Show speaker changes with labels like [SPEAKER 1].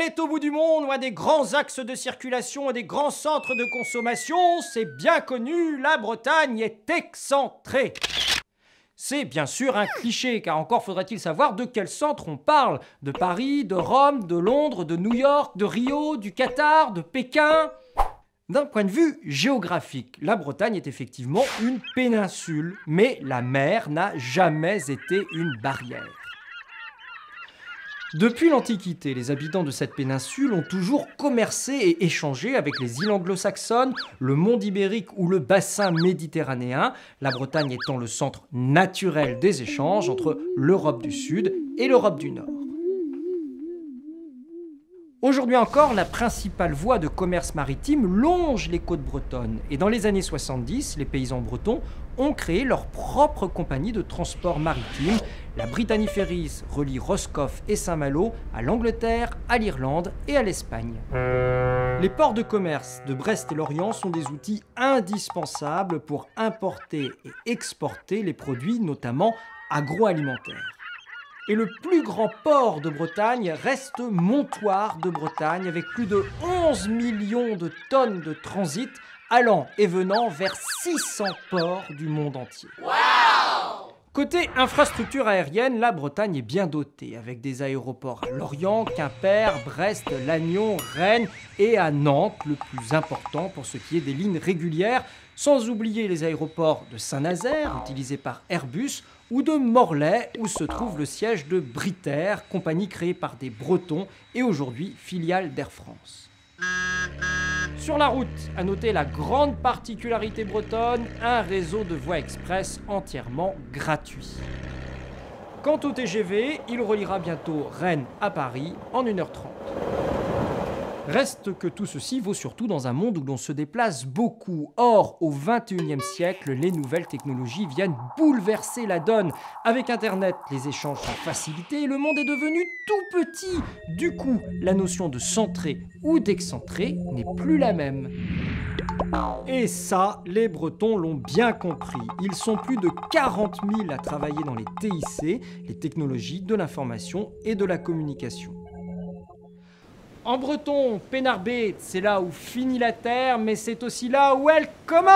[SPEAKER 1] est au bout du monde, loin des grands axes de circulation et des grands centres de consommation, c'est bien connu, la Bretagne est excentrée. C'est bien sûr un cliché, car encore faudrait-il savoir de quel centre on parle. De Paris, de Rome, de Londres, de New York, de Rio, du Qatar, de Pékin. D'un point de vue géographique, la Bretagne est effectivement une péninsule, mais la mer n'a jamais été une barrière. Depuis l'Antiquité, les habitants de cette péninsule ont toujours commercé et échangé avec les îles anglo-saxonnes, le monde ibérique ou le bassin méditerranéen, la Bretagne étant le centre naturel des échanges entre l'Europe du Sud et l'Europe du Nord. Aujourd'hui encore, la principale voie de commerce maritime longe les côtes bretonnes et dans les années 70, les paysans bretons ont créé leur propre compagnie de transport maritime. La Brittany Ferries relie Roscoff et Saint-Malo à l'Angleterre, à l'Irlande et à l'Espagne. Les ports de commerce de Brest et Lorient sont des outils indispensables pour importer et exporter les produits, notamment agroalimentaires. Et le plus grand port de Bretagne reste Montoire de Bretagne, avec plus de 11 millions de tonnes de transit allant et venant vers 600 ports du monde entier. Wow! Côté infrastructure aérienne, la Bretagne est bien dotée, avec des aéroports à Lorient, Quimper, Brest, Lannion, Rennes et à Nantes, le plus important pour ce qui est des lignes régulières, sans oublier les aéroports de Saint-Nazaire, utilisés par Airbus, ou de Morlaix, où se trouve le siège de Britair, compagnie créée par des Bretons et aujourd'hui filiale d'Air France. Sur la route, à noter la grande particularité bretonne, un réseau de voies express entièrement gratuit. Quant au TGV, il reliera bientôt Rennes à Paris en 1h30. Reste que tout ceci vaut surtout dans un monde où l'on se déplace beaucoup. Or, au XXIe siècle, les nouvelles technologies viennent bouleverser la donne. Avec Internet, les échanges sont facilités et le monde est devenu tout petit. Du coup, la notion de centré ou d'excentré n'est plus la même. Et ça, les Bretons l'ont bien compris. Ils sont plus de 40 000 à travailler dans les TIC, les technologies de l'information et de la communication. En breton, Pénarbé, c'est là où finit la terre, mais c'est aussi là où elle commence!